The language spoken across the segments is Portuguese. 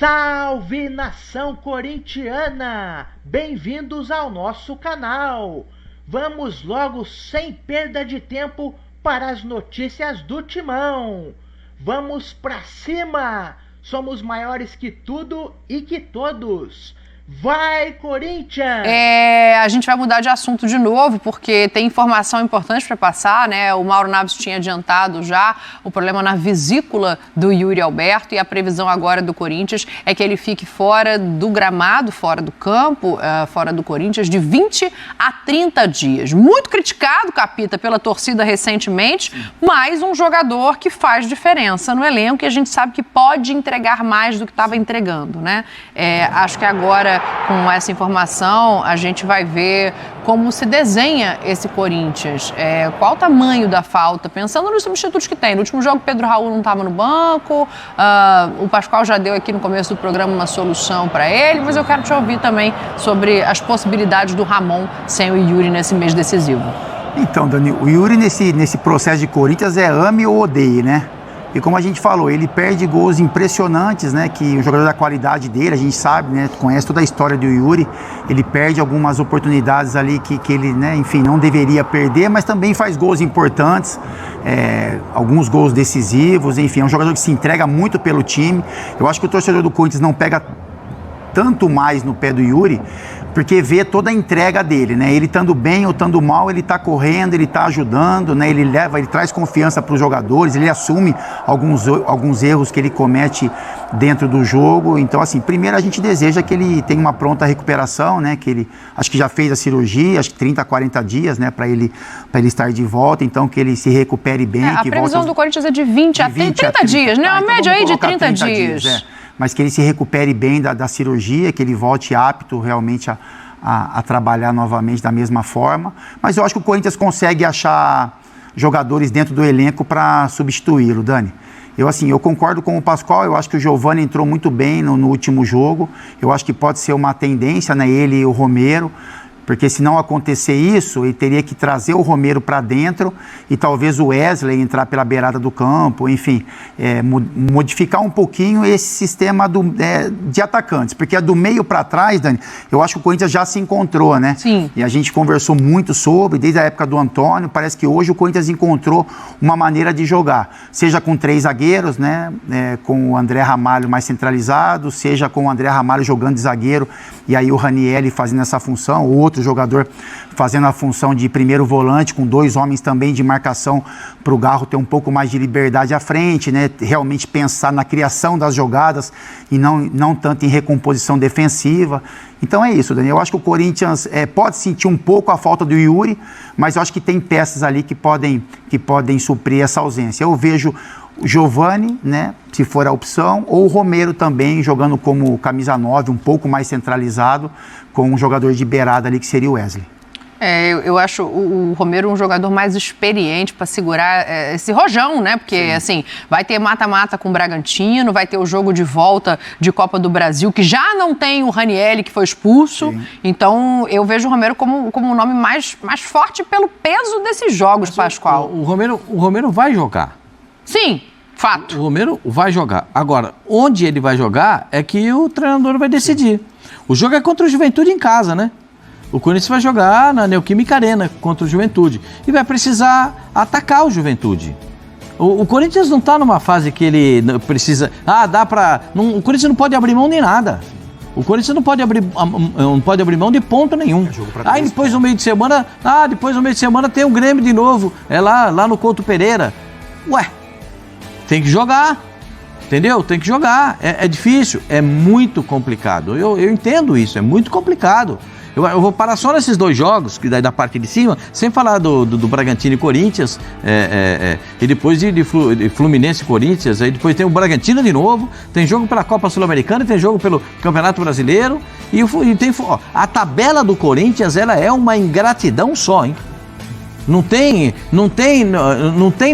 Salve, nação corintiana! Bem-vindos ao nosso canal! Vamos logo, sem perda de tempo, para as notícias do Timão! Vamos pra cima! Somos maiores que tudo e que todos! Vai, Corinthians! A gente vai mudar de assunto de novo, porque tem informação importante para passar, né? O Mauro Naves tinha adiantado já o problema na vesícula do Yuri Alberto, e a previsão agora do Corinthians é que ele fique fora do gramado, fora do campo, fora do Corinthians, de 20 a 30 dias. Muito criticado, Capita, pela torcida recentemente, mas um jogador que faz diferença no elenco, e a gente sabe que pode entregar mais do que estava entregando, né? Acho que agora, com essa informação, a gente vai ver como se desenha esse Corinthians. Qual o tamanho da falta? Pensando nos substitutos que tem. No último jogo, Pedro Raul não estava no banco. O Pascoal já deu aqui no começo do programa uma solução para ele, mas eu quero te ouvir também sobre as possibilidades do Ramon sem o Yuri nesse mês decisivo. Então, Dani, o Yuri nesse processo de Corinthians ame ou odeie, né? E como a gente falou, ele perde gols impressionantes, né? Que o jogador da qualidade dele, a gente sabe, né? Conhece toda a história do Yuri. Ele perde algumas oportunidades ali que ele, né? Enfim, não deveria perder, mas também faz gols importantes, alguns gols decisivos. Enfim, é um jogador que se entrega muito pelo time. Eu acho que o torcedor do Corinthians não pega tanto mais no pé do Yuri, porque vê toda a entrega dele, né? Ele estando bem ou estando mal, ele está correndo, ele está ajudando, né? Ele traz confiança para os jogadores, ele assume alguns erros que ele comete dentro do jogo. Então, assim, primeiro a gente deseja que ele tenha uma pronta recuperação, né? Que ele, acho que já fez a cirurgia, acho que 30 a 40 dias, né? Para ele estar de volta, então que ele se recupere bem. A previsão do Corinthians é de 20 a 30 dias, né? Uma média aí de 30 dias. Mas que ele se recupere bem da cirurgia, que ele volte apto realmente a trabalhar novamente da mesma forma. Mas eu acho que o Corinthians consegue achar jogadores dentro do elenco para substituí-lo, Dani. Eu concordo com o Pascoal, eu acho que o Giovani entrou muito bem no último jogo. Eu acho que pode ser uma tendência, né, ele e o Romero. Porque se não acontecer isso, ele teria que trazer o Romero para dentro e talvez o Wesley entrar pela beirada do campo, enfim, modificar um pouquinho esse sistema de atacantes. Porque do meio para trás, Dani, eu acho que o Corinthians já se encontrou, né? Sim. E a gente conversou muito sobre, desde a época do Antônio, parece que hoje o Corinthians encontrou uma maneira de jogar. Seja com 3 zagueiros, né? Com o André Ramalho mais centralizado, seja com o André Ramalho jogando de zagueiro e aí o Ranieri fazendo essa função, o outro jogador fazendo a função de primeiro volante, com 2 homens também de marcação para o Garro ter um pouco mais de liberdade à frente, né? Realmente pensar na criação das jogadas e não tanto em recomposição defensiva. Então é isso, Daniel. Eu acho que o Corinthians pode sentir um pouco a falta do Yuri, mas eu acho que tem peças ali que podem suprir essa ausência. Eu vejo o Giovani, né, se for a opção, ou o Romero também jogando como camisa 9, um pouco mais centralizado, com um jogador de beirada ali que seria o Wesley. Eu acho o Romero um jogador mais experiente para segurar esse rojão, né? Porque, sim, assim, vai ter mata-mata com o Bragantino, vai ter o jogo de volta de Copa do Brasil, que já não tem o Ranieri, que foi expulso. Sim. Então, eu vejo o Romero como um nome mais forte pelo peso desses jogos, Pascoal. O Romero vai jogar. Sim, fato. O Romero vai jogar. Agora, onde ele vai jogar é que o treinador vai decidir. Sim. O jogo é contra o Juventude em casa, né? O Corinthians vai jogar na Neoquímica Arena contra o Juventude e vai precisar atacar o Juventude. O Corinthians não está numa fase que ele precisa... o Corinthians não pode abrir mão de nada. O Corinthians não pode abrir mão de ponto nenhum. Aí depois no meio de semana tem o Grêmio de novo, lá no Couto Pereira. Ué, tem que jogar. Entendeu? Tem que jogar. É difícil, é muito complicado. Eu entendo isso, é muito complicado. Eu vou parar só nesses 2 jogos, que daí da parte de cima, sem falar do Bragantino e Corinthians, e depois de Fluminense e Corinthians, aí depois tem o Bragantino de novo, tem jogo pela Copa Sul-Americana, tem jogo pelo Campeonato Brasileiro, e tem a tabela do Corinthians, ela é uma ingratidão só, hein? Não tem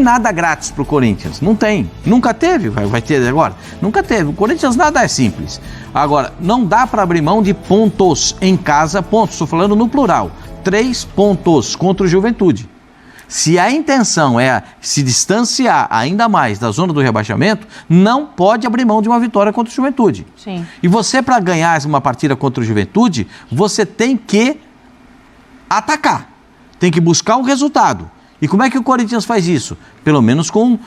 nada grátis pro Corinthians, não tem, nunca teve, vai ter agora, nunca teve, o Corinthians nada é simples. Agora, não dá para abrir mão de pontos em casa, pontos, estou falando no plural, 3 pontos contra o Juventude. Se a intenção é se distanciar ainda mais da zona do rebaixamento, não pode abrir mão de uma vitória contra o Juventude. Sim. E você, para ganhar uma partida contra o Juventude, você tem que atacar, tem que buscar o resultado. E como é que o Corinthians faz isso? Pelo menos com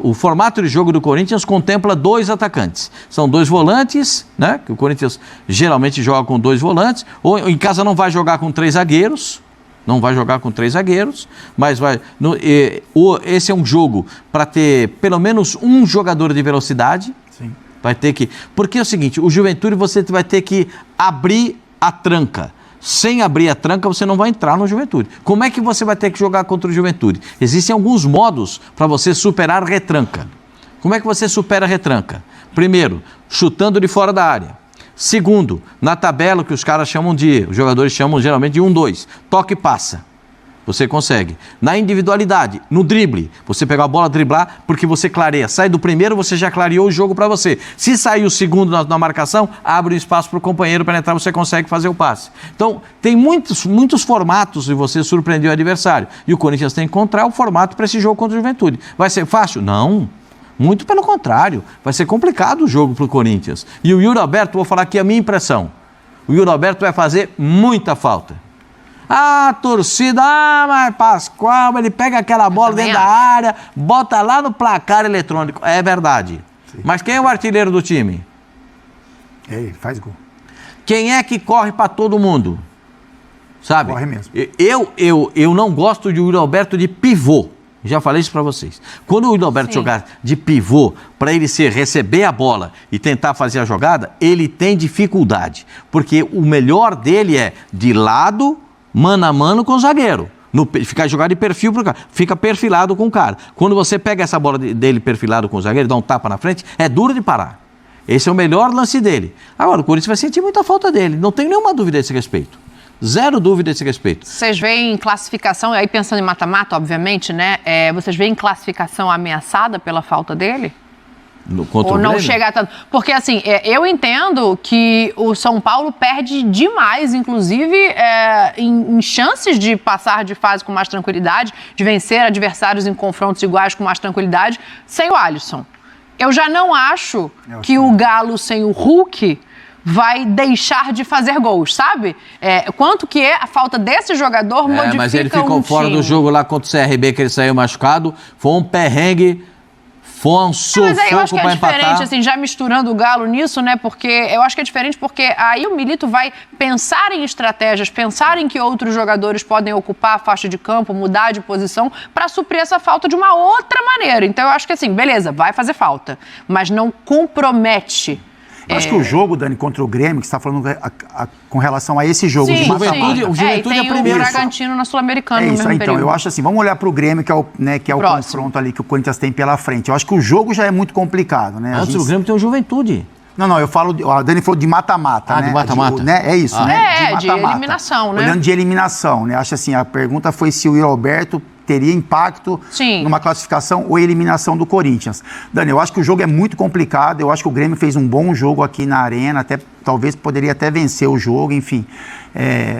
o formato de jogo do Corinthians contempla 2 atacantes. São 2 volantes, né? Que o Corinthians geralmente joga com 2 volantes, ou em casa não vai jogar com 3 zagueiros, mas esse é um jogo para ter pelo menos um jogador de velocidade. Sim. Vai ter que... Porque é o seguinte, o Juventude você vai ter que abrir a tranca. Sem abrir a tranca, você não vai entrar no Juventude. Como é que você vai ter que jogar contra o Juventude? Existem alguns modos para você superar retranca. Como é que você supera a retranca? Primeiro, chutando de fora da área. Segundo, na tabela que os jogadores chamam geralmente de 1-2, toque e passa. Você consegue. Na individualidade, no drible, você pega a bola, driblar, porque você clareia. Sai do primeiro, você já clareou o jogo para você. Se sair o segundo na marcação, abre o espaço para o companheiro penetrar, você consegue fazer o passe. Então, tem muitos formatos de você surpreender o adversário. E o Corinthians tem que encontrar o formato para esse jogo contra o Juventude. Vai ser fácil? Não. Muito pelo contrário. Vai ser complicado o jogo para o Corinthians. E o Yuri Alberto, vou falar aqui a minha impressão. O Yuri Alberto vai fazer muita falta. A torcida, mas Pascoal, ele pega aquela bola dentro da área, bota lá no placar eletrônico. É verdade. Sim. Mas quem é o artilheiro do time? Ele faz gol. Quem é que corre para todo mundo? Sabe? Corre mesmo. Eu não gosto de Yuri Alberto de pivô. Já falei isso para vocês. Quando o Yuri Alberto jogar de pivô, para ele receber a bola e tentar fazer a jogada, ele tem dificuldade. Porque o melhor dele é de lado, mano a mano com o zagueiro. Ficar jogado de perfil pro cara. Fica perfilado com o cara. Quando você pega essa bola dele perfilado com o zagueiro, dá um tapa na frente, é duro de parar. Esse é o melhor lance dele. Agora, o Corinthians vai sentir muita falta dele. Não tenho nenhuma dúvida a esse respeito. Zero dúvida a esse respeito. Vocês veem classificação, aí pensando em mata-mata, obviamente, né? Vocês veem classificação ameaçada pela falta dele? Ou não chega a tanto? Porque, assim, eu entendo que o São Paulo perde demais, inclusive, em chances de passar de fase com mais tranquilidade, de vencer adversários em confrontos iguais com mais tranquilidade, sem o Alisson. Eu já não acho que o Galo sem o Hulk vai deixar de fazer gols, sabe? Quanto que a falta desse jogador modifica mas ele ficou fora do jogo lá contra o CRB, que ele saiu machucado. Foi um perrengue, foi um sufoco para empatar. Mas aí eu acho que é diferente, assim, já misturando o Galo nisso, né? Porque eu acho que é diferente porque aí o Milito vai pensar em estratégias, pensar em que outros jogadores podem ocupar a faixa de campo, mudar de posição para suprir essa falta de uma outra maneira. Então eu acho que, assim, beleza, vai fazer falta, mas não compromete. Eu acho que o jogo, Dani, contra o Grêmio, que você está falando com relação a esse jogo de mata-mata. O Juventude é primeiro. O Bragantino na Sul-Americana no mesmo então, período. eu acho assim, vamos olhar para o Grêmio, que é o confronto ali que o Corinthians tem pela frente. Eu acho que o jogo já é muito complicado, né? Antes do Grêmio tem o Juventude. Não, eu falo, a Dani falou de mata-mata, né? De mata-mata. É isso, né? De eliminação, né? Olhando de eliminação, né? Acho assim, a pergunta foi se o Yuri Alberto teria impacto numa classificação ou eliminação do Corinthians. Dani, eu acho que o jogo é muito complicado, eu acho que o Grêmio fez um bom jogo aqui na Arena, talvez poderia até vencer o jogo, enfim.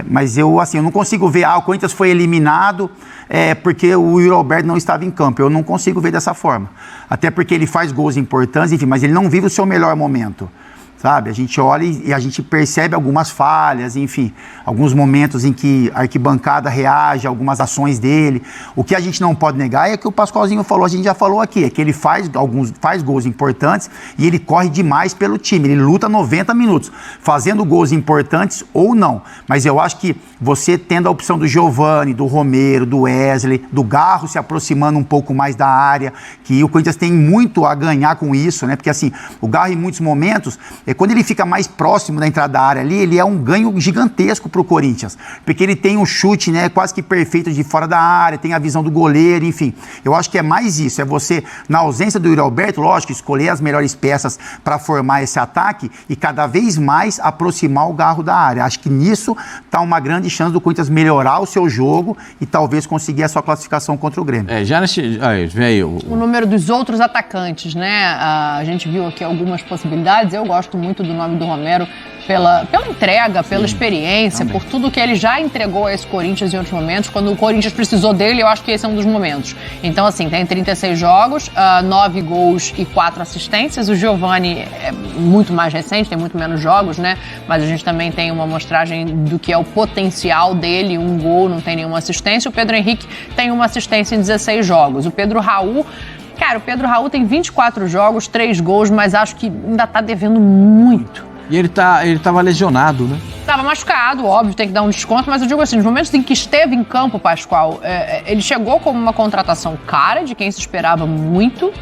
Mas eu não consigo ver, o Corinthians foi eliminado porque o Yuri Alberto não estava em campo. Eu não consigo ver dessa forma. Até porque ele faz gols importantes, enfim, mas ele não vive o seu melhor momento. Sabe? A gente olha e a gente percebe algumas falhas, enfim, alguns momentos em que a arquibancada reage a algumas ações dele. O que a gente não pode negar é que o Pascoalzinho falou, a gente já falou aqui, é que ele faz gols importantes e ele corre demais pelo time, ele luta 90 minutos, fazendo gols importantes ou não. Mas eu acho que você tendo a opção do Giovani, do Romero, do Wesley, do Garro se aproximando um pouco mais da área, que o Corinthians tem muito a ganhar com isso, né? Porque assim, o Garro em muitos momentos, quando ele fica mais próximo da entrada da área ali, ele é um ganho gigantesco para o Corinthians, porque ele tem um chute, né, quase que perfeito de fora da área, tem a visão do goleiro, enfim. Eu acho que é mais isso, é você, na ausência do Yuri Alberto, lógico, escolher as melhores peças para formar esse ataque e cada vez mais aproximar o Garro da área. Acho que nisso está uma grande chance do Corinthians melhorar o seu jogo e talvez conseguir a sua classificação contra o Grêmio. O número dos outros atacantes, né? A gente viu aqui algumas possibilidades, eu gosto muito do nome do Romero, pela entrega, pela experiência, por tudo que ele já entregou a esse Corinthians em outros momentos. Quando o Corinthians precisou dele, eu acho que esse é um dos momentos. Então, assim, tem 36 jogos, 9 gols e 4 assistências. O Giovani é muito mais recente, tem muito menos jogos, né? Mas a gente também tem uma amostragem do que é o potencial dele, um gol, não tem nenhuma assistência. O Pedro Henrique tem uma assistência em 16 jogos. O Pedro Raul... Cara, o Pedro Raul tem 24 jogos, 3 gols, mas acho que ainda tá devendo muito. E ele tava lesionado, né? Tava machucado, óbvio, tem que dar um desconto, mas eu digo assim, nos momentos em que esteve em campo, Pascoal, ele chegou como uma contratação cara, de quem se esperava muito,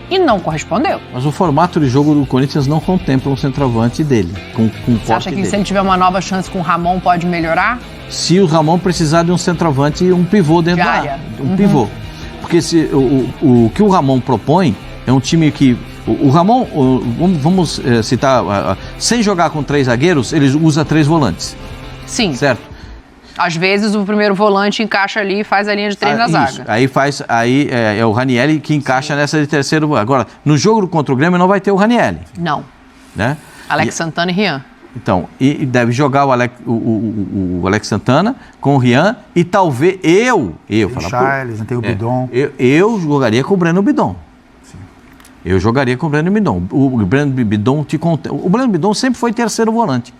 e não correspondeu. Mas o formato de jogo do Corinthians não contempla um centroavante dele, com o porte Você acha que dele. se ele tiver uma nova chance com o Ramon, pode melhorar? Se o Ramon precisar de um centroavante e um pivô dentro da área. Um pivô. Porque o que o Ramon propõe é um time que... O Ramon, vamos citar, sem jogar com 3 zagueiros, ele usa 3 volantes. Sim. Certo? Às vezes o primeiro volante encaixa ali e faz a linha de 3 na zaga. Aí é o Ranieri que encaixa nessa de terceiro. Agora, no jogo contra o Grêmio não vai ter o Ranieri. Não. Né? Alex Santana e Rian. Então, e deve jogar o Alex Santana com o Rian e talvez eu Tem Charles, tem o Bidon. Eu jogaria com o Breno Bidon. Sim. Eu jogaria com o Breno Bidon. O Breno Bidon sempre foi terceiro volante.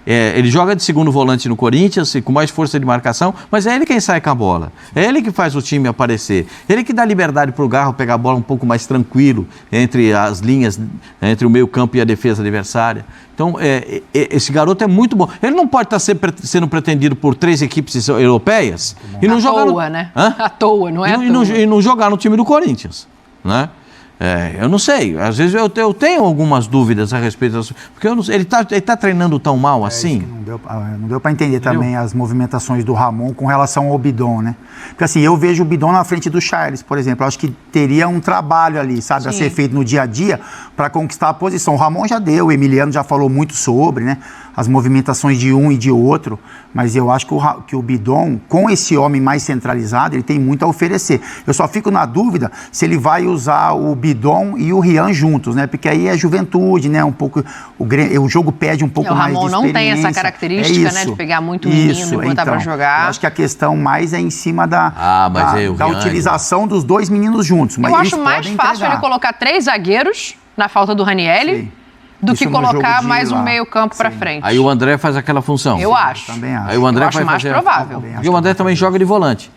Ele joga de segundo volante no Corinthians, com mais força de marcação, mas é ele quem sai com a bola. É ele que faz o time aparecer. Ele que dá liberdade para o Garro pegar a bola um pouco mais tranquilo entre as linhas, entre o meio campo e a defesa adversária. Então, esse garoto é muito bom. Ele não pode estar sendo pretendido por 3 equipes europeias e não jogar toa, né? À toa, não é? E não jogar no time do Corinthians, né? Eu não sei, às vezes eu tenho algumas dúvidas a respeito disso, porque eu não sei, ele tá treinando tão mal assim. Não deu para entender também as movimentações do Ramon com relação ao Bidon, né? Porque assim, eu vejo o Bidon na frente do Charles, por exemplo. Eu acho que teria um trabalho ali, sabe, a ser feito no dia a dia para conquistar a posição. O Ramon já deu, o Emiliano já falou muito sobre, né? As movimentações de um e de outro, mas eu acho que o Bidon, com esse homem mais centralizado, ele tem muito a oferecer. Eu só fico na dúvida se ele vai usar o Bidon e o Rian juntos, né? Porque aí é juventude, né? Um pouco, o jogo pede um pouco mais de experiência. O Ramon não tem essa característica, né? De pegar muito menino e botar pra jogar. Eu acho que a questão mais é em cima da utilização dos 2 meninos juntos. Mas eu acho mais fácil ele colocar 3 zagueiros na falta do Ranieri, do que colocar mais um meio campo para frente. Aí o André faz aquela função. Eu acho. Também acho. Aí o André vai mais provável. E o André também joga de volante.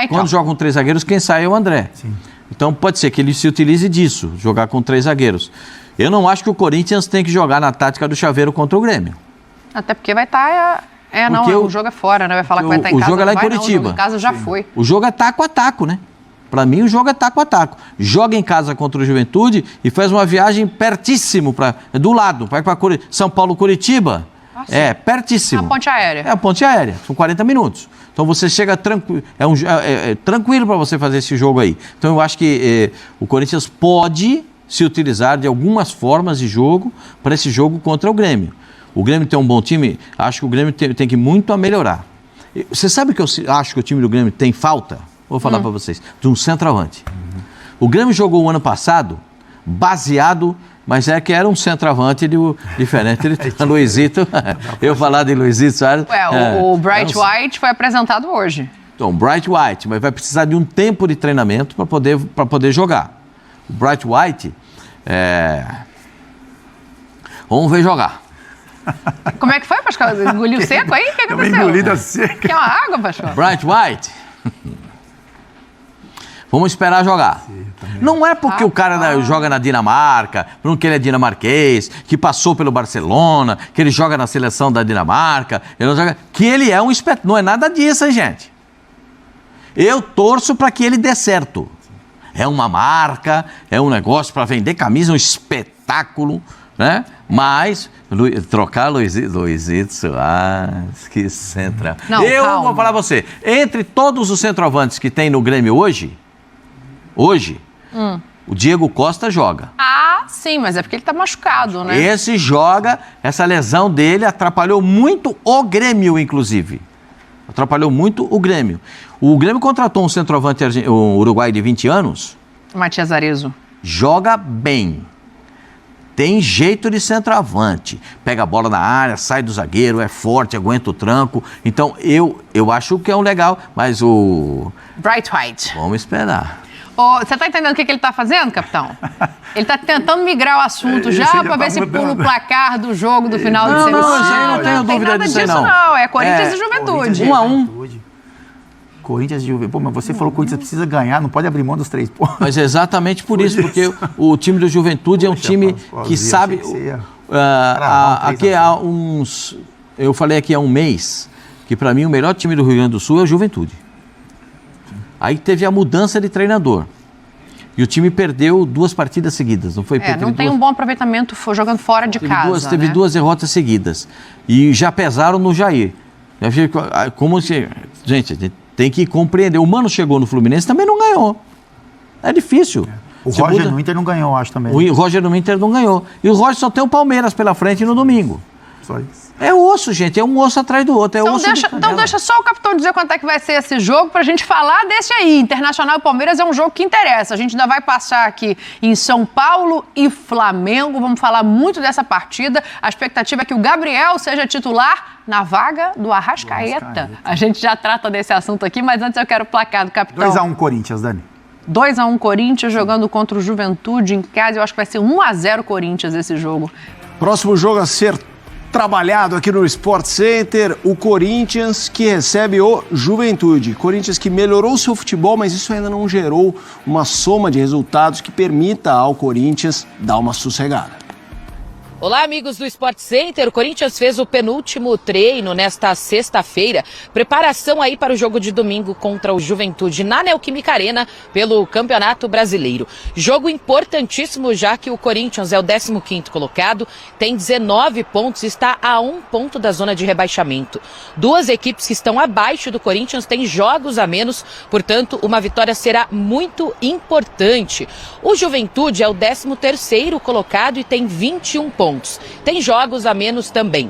Quando joga com 3 zagueiros, quem sai é o André. Sim. Então pode ser que ele se utilize disso, jogar com 3 zagueiros. Eu não acho que o Corinthians tem que jogar na tática do chaveiro contra o Grêmio. Até porque vai estar... o jogo é fora, né? Vai falar que vai estar em casa. O jogo é lá em Não, Curitiba. o jogo em casa já foi. O jogo é taco a taco, né? Para mim, o jogo é taco a taco. Joga em casa contra o Juventude e faz uma viagem pertíssimo, do lado. Vai para São Paulo, Curitiba. Pertíssimo. É a ponte aérea. É a ponte aérea. São 40 minutos. Então você chega tranquilo. Tranquilo para você fazer esse jogo aí. Então eu acho que o Corinthians pode se utilizar de algumas formas de jogo para esse jogo contra o Grêmio. O Grêmio tem um bom time. Acho que o Grêmio tem que muito a melhorar. Você sabe que eu acho que o time do Grêmio tem falta? Vou falar para vocês, de um centroavante. O Grêmio jogou o ano passado baseado, mas que era um centroavante diferente. Luizito, eu falar de Luizito Soares. O Bright White foi apresentado hoje. Então, Bright White, mas vai precisar de um tempo de treinamento para poder jogar. O Bright White, vamos ver jogar. Como é que foi, Pascoal? Engoliu seco aí? O que aconteceu? Engolida seca. Quer uma água, Pascoal? Bright White. Vamos esperar jogar. Não é porque o cara joga na Dinamarca, porque ele é dinamarquês, que passou pelo Barcelona, que ele joga na seleção da Dinamarca, que ele é um espetáculo. Não é nada disso, hein, gente? Eu torço para que ele dê certo. É uma marca, é um negócio para vender camisa, um espetáculo, né? Mas trocar Luizito Soares, que central. Eu vou falar pra você, entre todos os centroavantes que tem no Grêmio hoje, o Diego Costa joga. Ah, sim, mas é porque ele tá machucado, né? Esse joga, essa lesão dele atrapalhou muito o Grêmio, inclusive. Atrapalhou muito o Grêmio. O Grêmio contratou um centroavante uruguaio de 20 anos. Matias Arezzo. Joga bem. tem jeito de centroavante. Pega a bola na área, sai do zagueiro, é forte, aguenta o tranco. Então, eu acho que é um legal, mas o... Bright White. Vamos esperar. Você está entendendo o que ele está fazendo, capitão? Ele está tentando migrar o assunto já para ver se pula o placar do jogo do final de semana. Não, isso aí não tenho dúvida disso aí, não. É Corinthians e Juventude. 1-1. Corinthians e Juventude. Pô, mas você falou que o Corinthians precisa ganhar, não pode abrir mão dos 3 pontos. Mas é exatamente por isso, porque o time do Juventude é um time que sabe... Aqui há uns... Eu falei aqui há um mês que, para mim, o melhor time do Rio Grande do Sul é o Juventude. Aí teve a mudança de treinador. E o time perdeu 2 partidas seguidas, não foi? Não tem um bom aproveitamento jogando fora de casa. Teve 2 derrotas seguidas. E já pesaram no Jair. Como se... Gente, tem que compreender. O Mano chegou no Fluminense, também não ganhou. É difícil. O Roger no Inter não ganhou, acho também. O Roger no Inter não ganhou. E o Roger só tem o Palmeiras pela frente no domingo. Só isso. É osso, gente. É um osso atrás do outro. Então deixa só o capitão dizer quanto é que vai ser esse jogo pra gente falar desse aí. Internacional e Palmeiras é um jogo que interessa. A gente ainda vai passar aqui em São Paulo e Flamengo. Vamos falar muito dessa partida. A expectativa é que o Gabriel seja titular na vaga do Arrascaeta. A gente já trata desse assunto aqui, mas antes eu quero o placar do capitão. 2-1 Corinthians, Dani. 2-1 Corinthians jogando contra o Juventude em casa. Eu acho que vai ser 1-0 Corinthians esse jogo. Próximo jogo a ser trabalhado aqui no Sport Center, o Corinthians que recebe o Juventude. Corinthians que melhorou seu futebol, mas isso ainda não gerou uma soma de resultados que permita ao Corinthians dar uma sossegada. Olá, amigos do Sport Center. O Corinthians fez o penúltimo treino nesta sexta-feira. Preparação aí para o jogo de domingo contra o Juventude na Neoquímica Arena pelo Campeonato Brasileiro. Jogo importantíssimo, já que o Corinthians é o 15º colocado, tem 19 pontos e está a 1 ponto da zona de rebaixamento. 2 equipes que estão abaixo do Corinthians têm jogos a menos, portanto, uma vitória será muito importante. O Juventude é o 13º colocado e tem 21 pontos. Tem jogos a menos também.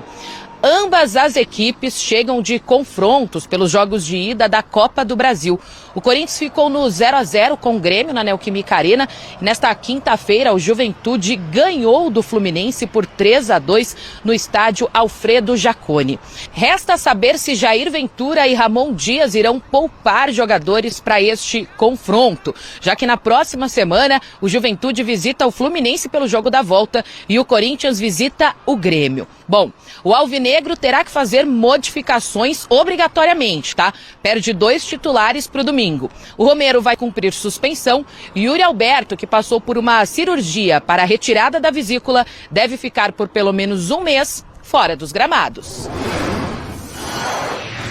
Ambas as equipes chegam de confrontos pelos jogos de ida da Copa do Brasil. O Corinthians ficou no 0-0 com o Grêmio na Neoquímica Arena. E nesta quinta-feira, o Juventude ganhou do Fluminense por 3-2 no estádio Alfredo Jaconi. Resta saber se Jair Ventura e Ramon Dias irão poupar jogadores para este confronto, já que na próxima semana o Juventude visita o Fluminense pelo jogo da volta e o Corinthians visita o Grêmio. Bom, o Alvinegro terá que fazer modificações obrigatoriamente, tá? Perde 2 titulares para o domingo. O Romero vai cumprir suspensão e Yuri Alberto, que passou por uma cirurgia para a retirada da vesícula, deve ficar por pelo menos 1 mês fora dos gramados.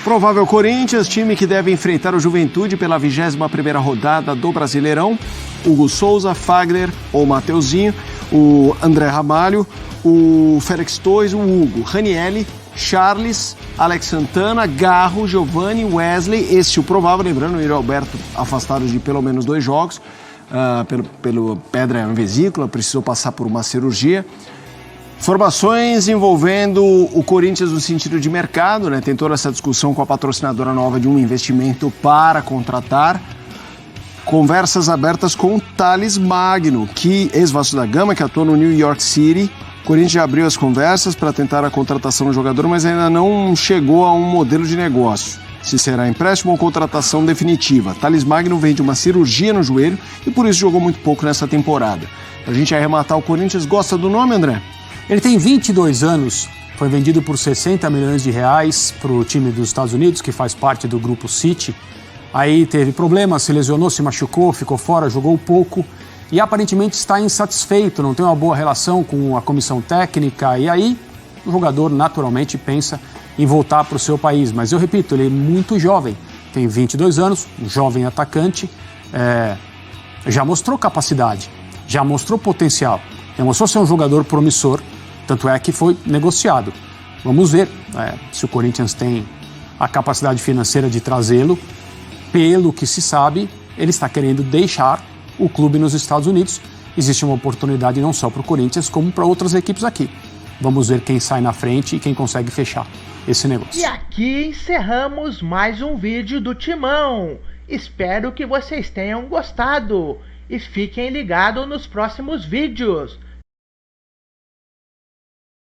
Provável Corinthians, time que deve enfrentar o Juventude pela 21ª rodada do Brasileirão. Hugo Souza, Fagner ou Mateuzinho, o André Ramalho, o Félix Torres, o Hugo, Ranielli, Charles, Alex Santana, Garro, Giovani, Wesley, esse o provável, lembrando, o Yuri Alberto afastado de pelo menos 2 jogos, pelo pedra na vesícula, precisou passar por uma cirurgia. Formações envolvendo o Corinthians no sentido de mercado, né? Tem toda essa discussão com a patrocinadora nova de um investimento para contratar. Conversas abertas com o Thales Magno, que ex-Vasco da Gama, que atua no New York City. O Corinthians já abriu as conversas para tentar a contratação do jogador, mas ainda não chegou a um modelo de negócio. Se será empréstimo ou contratação definitiva. Thales Magno vem de uma cirurgia no joelho e por isso jogou muito pouco nessa temporada. Pra gente arrematar, o Corinthians gosta do nome, André? Ele tem 22 anos, foi vendido por 60 milhões de reais para o time dos Estados Unidos, que faz parte do grupo City. Aí teve problemas, se lesionou, se machucou, ficou fora, jogou pouco e aparentemente está insatisfeito, não tem uma boa relação com a comissão técnica e aí o jogador naturalmente pensa em voltar para o seu país. Mas eu repito, ele é muito jovem, tem 22 anos, um jovem atacante, já mostrou capacidade, já mostrou potencial, já mostrou ser um jogador promissor, tanto é que foi negociado. Vamos ver se o Corinthians tem a capacidade financeira de trazê-lo. Pelo que se sabe, ele está querendo deixar o clube nos Estados Unidos. Existe uma oportunidade não só para o Corinthians, como para outras equipes aqui. Vamos ver quem sai na frente e quem consegue fechar esse negócio. E aqui encerramos mais um vídeo do Timão. Espero que vocês tenham gostado. E fiquem ligados nos próximos vídeos.